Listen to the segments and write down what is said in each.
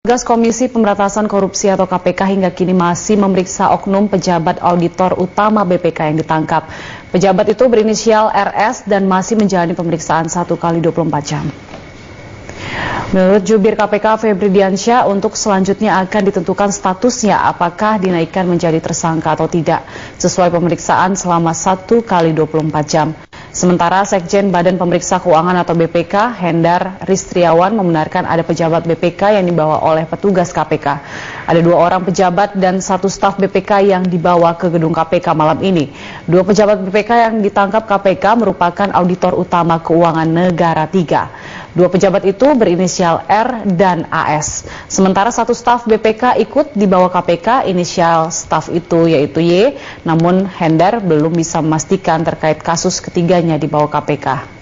Tugas Komisi Pemberantasan Korupsi atau KPK hingga kini masih memeriksa oknum pejabat auditor utama BPK yang ditangkap. Pejabat itu berinisial RS dan masih menjalani pemeriksaan 1 kali 24 jam. Menurut jubir KPK Febri Diansyah, untuk selanjutnya akan ditentukan statusnya apakah dinaikkan menjadi tersangka atau tidak, sesuai pemeriksaan selama 1 kali 24 jam. Sementara Sekjen Badan Pemeriksa Keuangan atau BPK, Hendar Ristriawan, membenarkan ada pejabat BPK yang dibawa oleh petugas KPK. Ada 2 orang pejabat dan 1 staf BPK yang dibawa ke gedung KPK malam ini. 2 pejabat BPK yang ditangkap KPK merupakan auditor utama keuangan negara 3. 2 pejabat itu berinisial R dan AS. Sementara 1 staf BPK ikut dibawa KPK, inisial staf itu yaitu Y, namun Hendar belum bisa memastikan terkait kasus ketiganya dibawa KPK.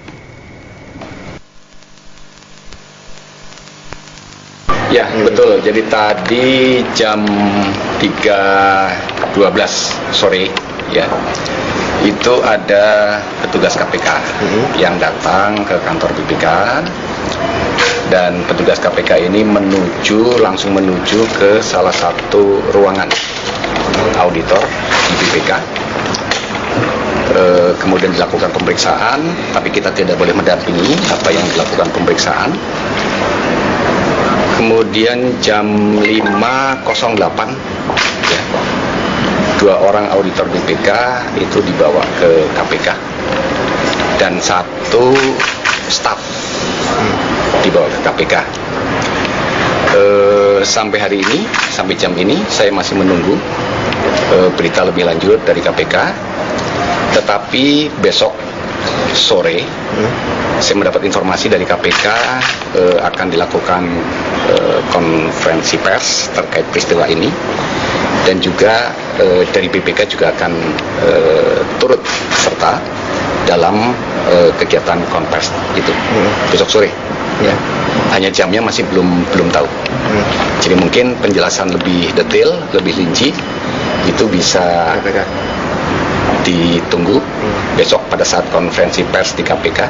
Ya, betul. Jadi tadi jam 3.12 sore ya, itu ada petugas KPK yang datang ke kantor BPK, dan petugas KPK ini langsung menuju ke salah satu ruangan auditor di BPK. Kemudian dilakukan pemeriksaan, tapi kita tidak boleh mendampingi apa yang dilakukan pemeriksaan. Kemudian jam 5.08 ya, 2 orang auditor BPK itu dibawa ke KPK dan 1 staf dibawa ke KPK. Sampai hari ini, sampai jam ini saya masih menunggu berita lebih lanjut dari KPK. Tetapi besok sore saya mendapat informasi dari KPK akan dilakukan konferensi pers terkait peristiwa ini, dan juga dari BPK juga akan turut serta dalam kegiatan konferensi itu besok sore. Ya. Hanya jamnya masih belum tahu. Jadi mungkin penjelasan lebih detail, lebih rinci itu bisa ditunggu besok pada saat konferensi pers di KPK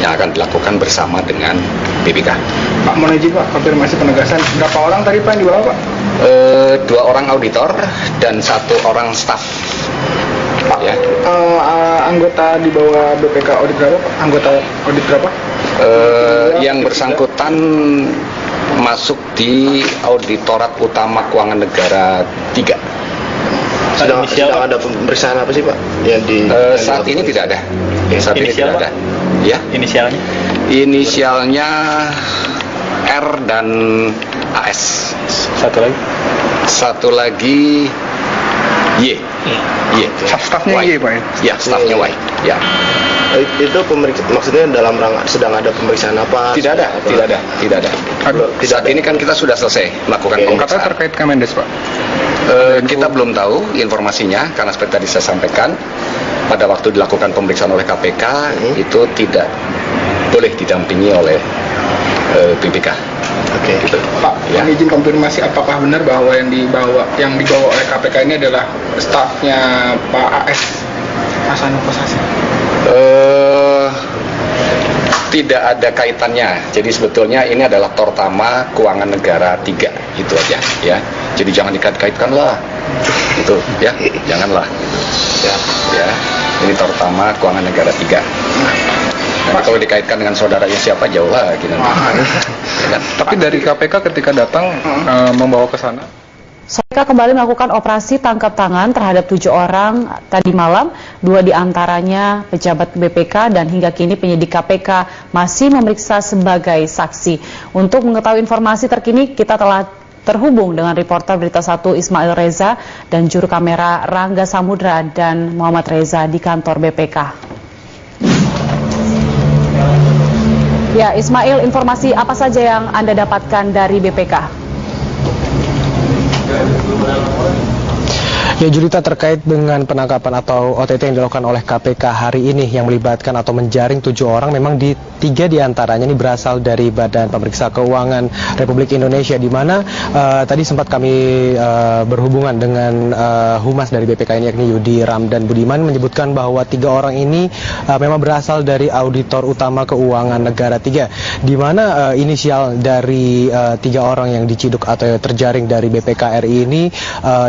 yang akan dilakukan bersama dengan BPK. Pak, mohon izin Pak, konfirmasi penegasan, berapa orang tadi Pak yang dibawa Pak? 2 orang auditor dan 1 orang staf. Pak, ya. Anggota di bawah BPK audit berapa Pak? Anggota audit berapa? Yang bersangkutan masuk di Auditorat Utama Keuangan Negara 3. Sedang ada pemeriksaan apa sih Pak? Saat ini tidak ada. Saat ini tidak ada. Ya. Inisialnya? Inisialnya R dan AS. Satu lagi Y. Y. Stafnya Y Pak ya? Ya, stafnya Y. Ya. Itu maksudnya dalam rangka sedang ada pemeriksaan apa? Tidak ada. Saat ini kan kita sudah selesai melakukan pemeriksaan. Kata terkait Kemendes Pak? Kita belum tahu informasinya, karena seperti tadi saya sampaikan, pada waktu dilakukan pemeriksaan oleh KPK itu tidak boleh didampingi oleh BPK. Oke. Gitu. Pak, ya. izin konfirmasi, apakah benar bahwa yang dibawa oleh KPK ini adalah stafnya Pak AS Hasan Kosasi? Tidak ada kaitannya. Jadi sebetulnya ini adalah Tortama Keuangan Negara 3, itu aja ya. Jadi jangan dikait-kaitkan lah. Itu ya, janganlah. Ya. Ini Tortama Keuangan Negara 3. Nanti kalau dikaitkan dengan saudaranya siapa, jauh lagi nanti. Ya kan? Tapi dari KPK ketika datang membawa ke sana, KPK kembali melakukan operasi tangkap tangan terhadap 7 orang tadi malam, 2 diantaranya pejabat BPK, dan hingga kini penyidik KPK masih memeriksa sebagai saksi. Untuk mengetahui informasi terkini, kita telah terhubung dengan reporter Berita 1 Ismail Reza dan juru kamera Rangga Samudra dan Muhammad Reza di kantor BPK. Ya, Ismail, informasi apa saja yang Anda dapatkan dari BPK? Ya, Julita, terkait dengan penangkapan atau OTT yang dilakukan oleh KPK hari ini yang melibatkan atau menjaring 7 orang, memang 3 diantaranya ini berasal dari Badan Pemeriksa Keuangan Republik Indonesia, di mana tadi sempat kami berhubungan dengan Humas dari BPK ini, yakni Yudi Ramdan Budiman, menyebutkan bahwa 3 orang ini memang berasal dari Auditor Utama Keuangan Negara 3, di mana inisial dari 3 orang yang diciduk atau terjaring dari BPK RI ini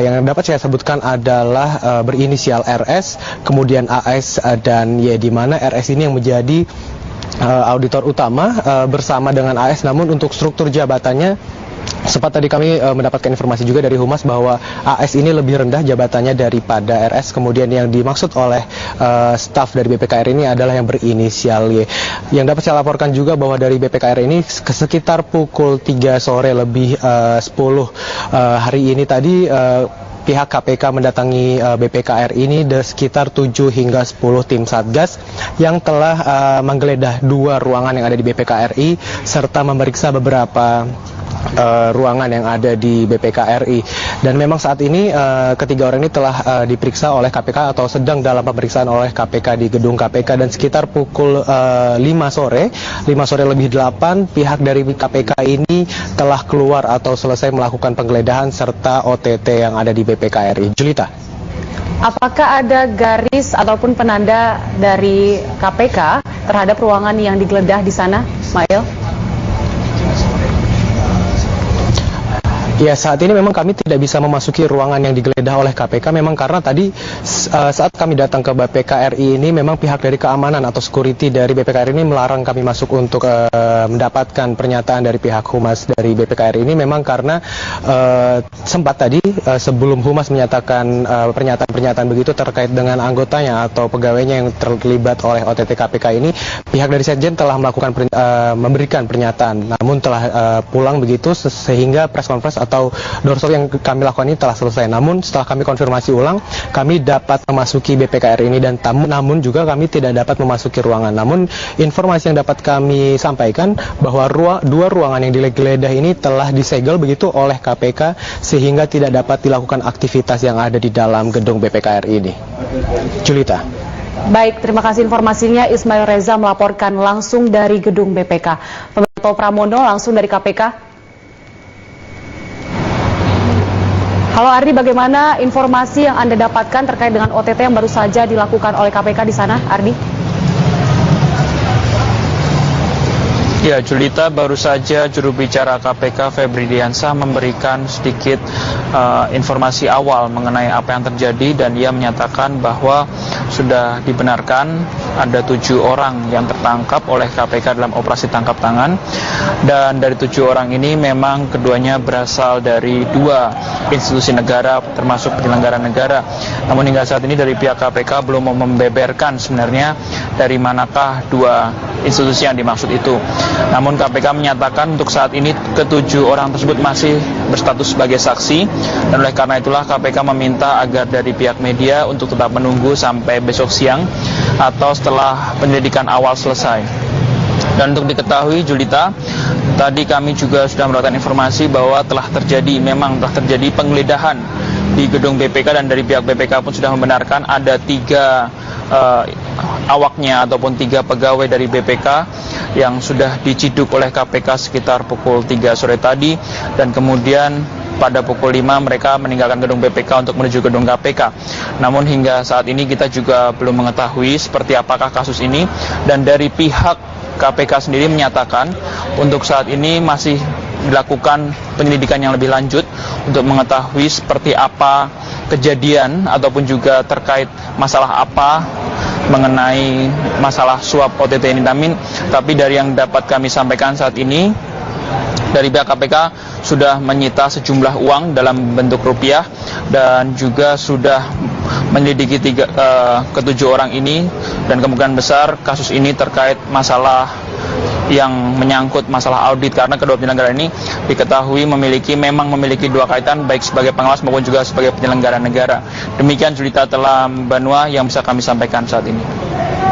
yang dapat saya sebutkan adalah berinisial RS, kemudian AS dan Y, di mana RS ini yang menjadi auditor utama bersama dengan AS, namun untuk struktur jabatannya sempat tadi kami mendapatkan informasi juga dari Humas bahwa AS ini lebih rendah jabatannya daripada RS. Kemudian yang dimaksud oleh staf dari BPKR ini adalah yang berinisial Y. Yang dapat saya laporkan juga bahwa dari BPKR ini sekitar pukul 3 sore lebih 10 hari ini tadi pihak KPK mendatangi BPKR ini sekitar 7 hingga 10 tim Satgas yang telah menggeledah 2 ruangan yang ada di BPKRI serta memeriksa beberapa ruangan yang ada di BPKRI. Dan memang saat ini ketiga orang ini telah diperiksa oleh KPK atau sedang dalam pemeriksaan oleh KPK di gedung KPK, dan sekitar pukul 5 sore lebih 8 pihak dari KPK ini telah keluar atau selesai melakukan penggeledahan serta OTT yang ada di BPKRI. Julita, apakah ada garis ataupun penanda dari KPK terhadap ruangan yang digeledah di sana, Ismail? Ya, saat ini memang kami tidak bisa memasuki ruangan yang digeledah oleh KPK, memang karena tadi saat kami datang ke BPKRI ini memang pihak dari keamanan atau security dari BPKRI ini melarang kami masuk untuk mendapatkan pernyataan dari pihak Humas dari BPKRI ini, memang karena sempat tadi sebelum Humas menyatakan pernyataan begitu terkait dengan anggotanya atau pegawainya yang terlibat oleh OTT KPK ini, pihak dari Setjen telah memberikan pernyataan, namun telah pulang begitu sehingga press conference atau doorstop yang kami lakukan ini telah selesai. Namun setelah kami konfirmasi ulang, kami dapat memasuki BPKRI ini, dan namun juga kami tidak dapat memasuki ruangan. Namun informasi yang dapat kami sampaikan bahwa 2 ruangan yang digeledah ini telah disegel begitu oleh KPK sehingga tidak dapat dilakukan aktivitas yang ada di dalam gedung BPKRI ini. Julita. Baik, terima kasih informasinya. Ismail Reza melaporkan langsung dari gedung BPK. Pemantau Pramono langsung dari KPK. Halo Ardi, bagaimana informasi yang Anda dapatkan terkait dengan OTT yang baru saja dilakukan oleh KPK di sana, Ardi? Ya, Julita, baru saja juru bicara KPK Febri Diansah memberikan sedikit informasi awal mengenai apa yang terjadi, dan ia menyatakan bahwa sudah dibenarkan ada 7 orang yang tertangkap oleh KPK dalam operasi tangkap tangan, dan dari 7 orang ini memang keduanya berasal dari 2 institusi negara termasuk penyelenggara negara. Namun hingga saat ini dari pihak KPK belum mau membeberkan sebenarnya dari manakah 2 institusi yang dimaksud itu. Namun KPK menyatakan untuk saat ini ke-7 orang tersebut masih berstatus sebagai saksi, dan oleh karena itulah KPK meminta agar dari pihak media untuk tetap menunggu sampai besok siang atau setelah penyelidikan awal selesai. Dan untuk diketahui, Julita, tadi kami juga sudah mendapatkan informasi bahwa memang telah terjadi penggeledahan di gedung BPK, dan dari pihak BPK pun sudah membenarkan ada 3 awaknya ataupun 3 pegawai dari BPK yang sudah diciduk oleh KPK sekitar pukul 3 sore tadi, dan kemudian pada pukul 5 mereka meninggalkan gedung BPK untuk menuju gedung KPK. Namun hingga saat ini kita juga belum mengetahui seperti apakah kasus ini, dan dari pihak KPK sendiri menyatakan untuk saat ini masih dilakukan penyelidikan yang lebih lanjut untuk mengetahui seperti apa kejadian ataupun juga terkait masalah apa mengenai masalah suap OTT ini. Tapi dari yang dapat kami sampaikan saat ini, dari pihak KPK sudah menyita sejumlah uang dalam bentuk rupiah, dan juga sudah menyelidiki ke-7 orang ini, dan kemungkinan besar kasus ini terkait masalah yang menyangkut masalah audit, karena kedua penyelenggara ini diketahui memang memiliki 2 kaitan, baik sebagai pengawas maupun juga sebagai penyelenggara negara. Demikian Julita Telam Banua yang bisa kami sampaikan saat ini.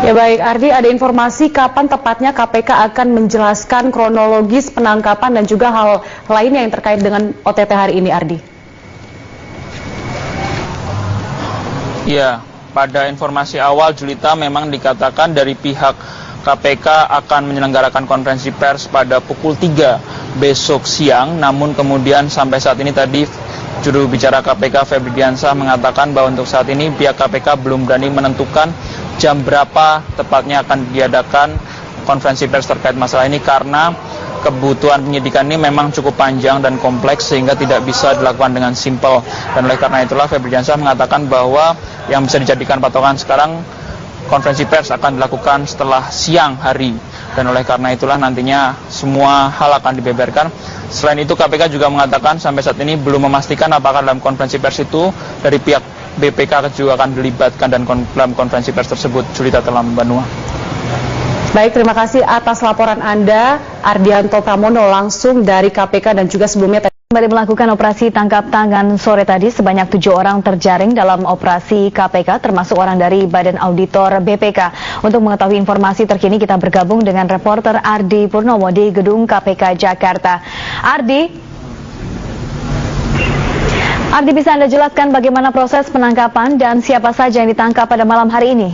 Ya baik, Ardi, ada informasi kapan tepatnya KPK akan menjelaskan kronologis penangkapan dan juga hal lainnya yang terkait dengan OTT hari ini, Ardi? Ya, pada informasi awal Julita memang dikatakan dari pihak KPK akan menyelenggarakan konferensi pers pada pukul 3 besok siang, namun kemudian sampai saat ini tadi juru bicara KPK Febri Diansah mengatakan bahwa untuk saat ini pihak KPK belum berani menentukan jam berapa tepatnya akan diadakan konferensi pers terkait masalah ini karena kebutuhan penyidikan ini memang cukup panjang dan kompleks sehingga tidak bisa dilakukan dengan simpel. Dan oleh karena itulah Febri Diansah mengatakan bahwa yang bisa dijadikan patokan sekarang konferensi pers akan dilakukan setelah siang hari. Dan oleh karena itulah nantinya semua hal akan dibeberkan. Selain itu KPK juga mengatakan sampai saat ini belum memastikan apakah dalam konferensi pers itu dari pihak BPK juga akan dilibatkan dan dalam konferensi pers tersebut. Julita Telam Banua. Baik, terima kasih atas laporan Anda, Ardianto Pramono, langsung dari KPK dan juga sebelumnya kembali melakukan operasi tangkap tangan sore tadi. Sebanyak 7 orang terjaring dalam operasi KPK, termasuk orang dari Badan Auditor BPK. Untuk mengetahui informasi terkini, kita bergabung dengan reporter Ardi Purnomo di Gedung KPK Jakarta. Ardi, bisa Anda jelaskan bagaimana proses penangkapan dan siapa saja yang ditangkap pada malam hari ini?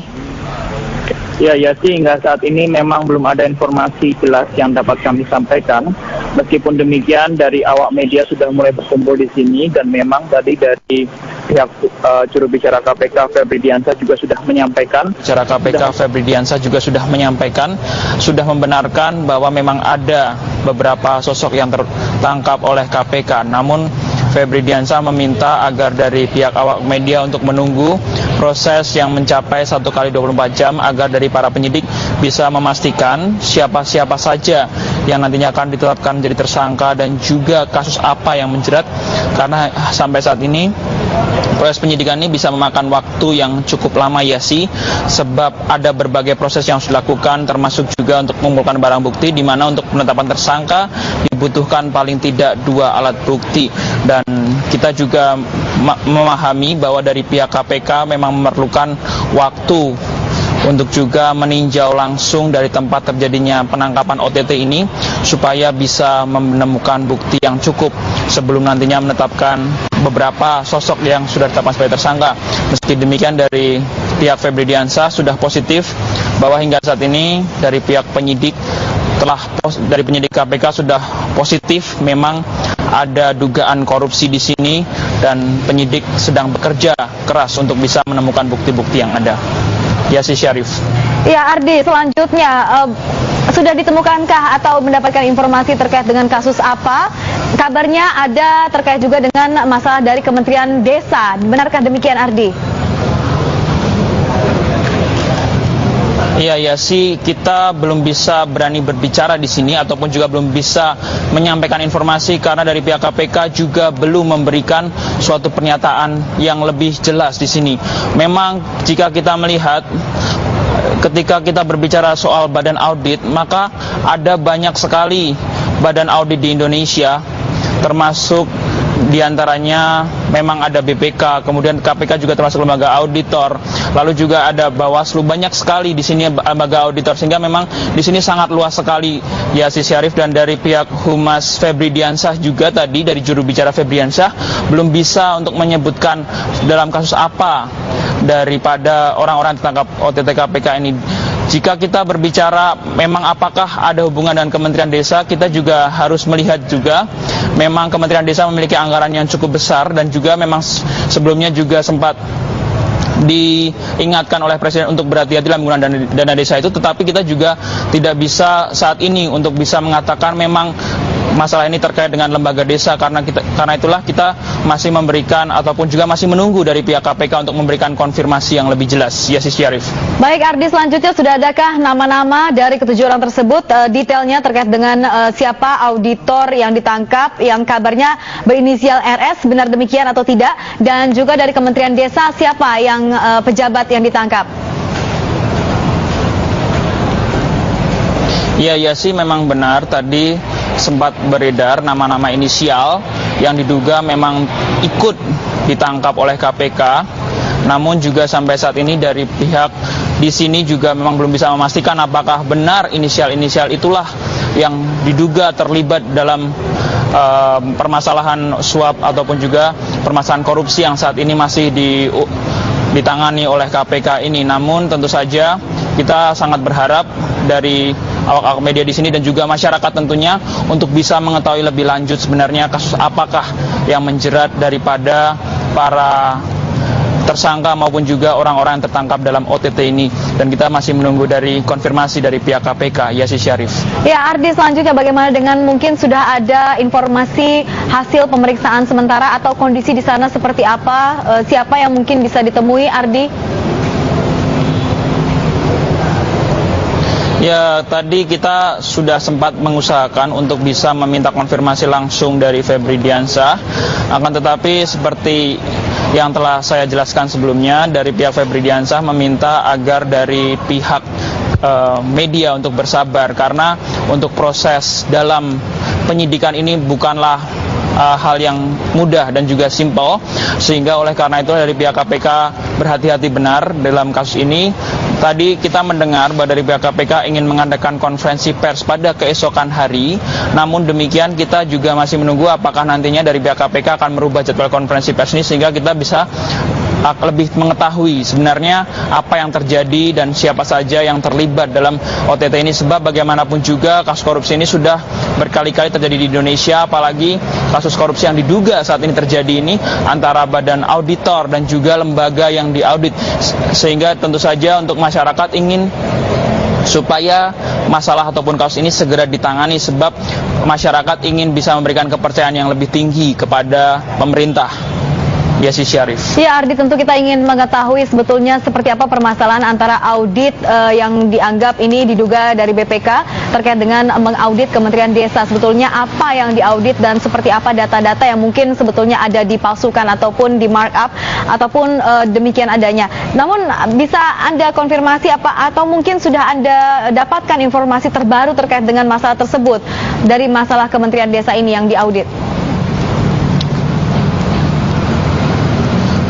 Ya, hingga saat ini memang belum ada informasi jelas yang dapat kami sampaikan. Meskipun demikian, dari awak media sudah mulai berkumpul di sini dan memang tadi dari pihak juru bicara KPK Febri Diansah juga sudah menyampaikan. Febri Diansah juga sudah menyampaikan, sudah membenarkan bahwa memang ada beberapa sosok yang tertangkap oleh KPK. Namun Febri Diansah meminta agar dari pihak awak media untuk menunggu proses yang mencapai 1 kali 24 jam agar dari para penyidik bisa memastikan siapa-siapa saja yang nantinya akan ditetapkan menjadi tersangka dan juga kasus apa yang menjerat, karena sampai saat ini proses penyidikan ini bisa memakan waktu yang cukup lama sebab ada berbagai proses yang harus dilakukan termasuk juga untuk mengumpulkan barang bukti, di mana untuk penetapan tersangka dibutuhkan paling tidak 2 alat bukti. Dan kita juga memahami bahwa dari pihak KPK memang memerlukan waktu untuk juga meninjau langsung dari tempat terjadinya penangkapan OTT ini supaya bisa menemukan bukti yang cukup sebelum nantinya menetapkan beberapa sosok yang sudah ditetapkan sebagai tersangka. Meski demikian, dari pihak Febri Diansah sudah positif bahwa hingga saat ini dari pihak penyidik dari penyidik KPK sudah positif memang ada dugaan korupsi di sini dan penyidik sedang bekerja keras untuk bisa menemukan bukti-bukti yang ada. Yasi Syarif. Ya, Ardi, selanjutnya sudah ditemukankah atau mendapatkan informasi terkait dengan kasus apa? Kabarnya ada terkait juga dengan masalah dari Kementerian Desa. Benarkah demikian, Ardi? Iya sih, kita belum bisa berani berbicara di sini ataupun juga belum bisa menyampaikan informasi karena dari pihak KPK juga belum memberikan suatu pernyataan yang lebih jelas di sini. Memang jika kita melihat ketika kita berbicara soal badan audit, maka ada banyak sekali badan audit di Indonesia, termasuk diantaranya memang ada BPK, kemudian KPK juga termasuk lembaga auditor, lalu juga ada Bawaslu, banyak sekali di sini lembaga auditor, sehingga memang di sini sangat luas sekali. Ya, si Syarif, dan dari pihak Humas Febri Diansah juga tadi dari juru bicara Febri Diansah belum bisa untuk menyebutkan dalam kasus apa daripada orang-orang ditangkap OTT KPK ini. Jika kita berbicara memang apakah ada hubungan dengan Kementerian Desa, kita juga harus melihat juga memang Kementerian Desa memiliki anggaran yang cukup besar dan juga memang sebelumnya juga sempat diingatkan oleh Presiden untuk berhati-hati dalam menggunakan dana desa itu, tetapi kita juga tidak bisa saat ini untuk bisa mengatakan memang masalah ini terkait dengan lembaga desa, karena itulah kita masih memberikan ataupun juga masih menunggu dari pihak KPK untuk memberikan konfirmasi yang lebih jelas. Yasi Syarif. Baik, Ardi, selanjutnya sudah adakah nama-nama dari ketujuh orang tersebut, detailnya terkait dengan siapa auditor yang ditangkap yang kabarnya berinisial RS, benar demikian atau tidak, dan juga dari Kementerian Desa siapa yang pejabat yang ditangkap? Iya sih, memang benar tadi sempat beredar nama-nama inisial yang diduga memang ikut ditangkap oleh KPK. Namun juga sampai saat ini dari pihak di sini juga memang belum bisa memastikan apakah benar inisial-inisial itulah yang diduga terlibat dalam permasalahan suap ataupun juga permasalahan korupsi yang saat ini ditangani oleh KPK ini. Namun tentu saja kita sangat berharap dari awak-awak media di sini dan juga masyarakat tentunya untuk bisa mengetahui lebih lanjut sebenarnya kasus apakah yang menjerat daripada para tersangka maupun juga orang-orang yang tertangkap dalam OTT ini, dan kita masih menunggu dari konfirmasi dari pihak KPK. Yasi Syarif. Ya, Ardi, selanjutnya bagaimana dengan mungkin sudah ada informasi hasil pemeriksaan sementara atau kondisi di sana seperti apa? Siapa yang mungkin bisa ditemui, Ardi? Ya, tadi kita sudah sempat mengusahakan untuk bisa meminta konfirmasi langsung dari Febri Diansah. Akan tetapi seperti yang telah saya jelaskan sebelumnya, dari pihak Febri Diansah meminta agar dari pihak media untuk bersabar, karena untuk proses dalam penyidikan ini bukanlah hal yang mudah dan juga simpel, sehingga oleh karena itu dari pihak KPK berhati-hati benar dalam kasus ini. Tadi kita mendengar bahwa dari pihak KPK ingin mengadakan konferensi pers pada keesokan hari, namun demikian kita juga masih menunggu apakah nantinya dari pihak KPK akan merubah jadwal konferensi pers ini, sehingga kita bisa lebih mengetahui sebenarnya apa yang terjadi dan siapa saja yang terlibat dalam OTT ini. Sebab bagaimanapun juga kasus korupsi ini sudah berkali-kali terjadi di Indonesia, apalagi kasus korupsi yang diduga saat ini terjadi ini antara badan auditor dan juga lembaga yang diaudit, sehingga tentu saja untuk masyarakat ingin supaya masalah ataupun kasus ini segera ditangani, sebab masyarakat ingin bisa memberikan kepercayaan yang lebih tinggi kepada pemerintah. Yasi Syarif. Ya, Ardi, tentu kita ingin mengetahui sebetulnya seperti apa permasalahan antara audit yang dianggap ini diduga dari BPK terkait dengan mengaudit Kementerian Desa. Sebetulnya apa yang diaudit dan seperti apa data-data yang mungkin sebetulnya ada dipalsukan ataupun di markup ataupun demikian adanya. Namun bisa Anda konfirmasi apa atau mungkin sudah Anda dapatkan informasi terbaru terkait dengan masalah tersebut dari masalah Kementerian Desa ini yang diaudit?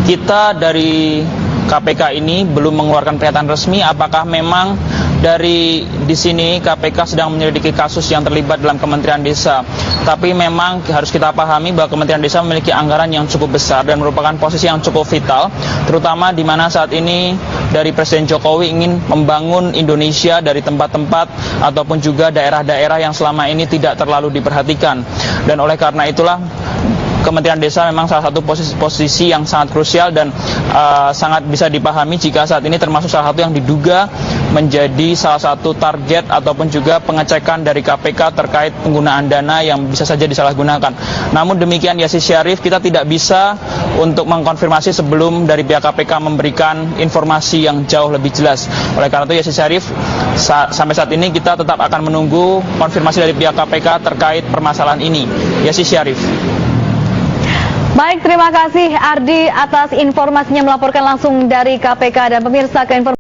Kita dari KPK ini belum mengeluarkan pernyataan resmi apakah memang dari di sini KPK sedang menyelidiki kasus yang terlibat dalam Kementerian Desa. Tapi memang harus kita pahami bahwa Kementerian Desa memiliki anggaran yang cukup besar dan merupakan posisi yang cukup vital, terutama di mana saat ini dari Presiden Jokowi ingin membangun Indonesia dari tempat-tempat ataupun juga daerah-daerah yang selama ini tidak terlalu diperhatikan. Dan oleh karena itulah Kementerian Desa memang salah satu posisi yang sangat krusial dan sangat bisa dipahami jika saat ini termasuk salah satu yang diduga menjadi salah satu target ataupun juga pengecekan dari KPK terkait penggunaan dana yang bisa saja disalahgunakan. Namun demikian, Yasi Syarif, kita tidak bisa untuk mengkonfirmasi sebelum dari pihak KPK memberikan informasi yang jauh lebih jelas. Oleh karena itu, Yasi Syarif, sampai saat ini kita tetap akan menunggu konfirmasi dari pihak KPK terkait permasalahan ini. Yasi Syarif. Baik, terima kasih Ardi atas informasinya melaporkan langsung dari KPK. Dan pemirsa, ke informasi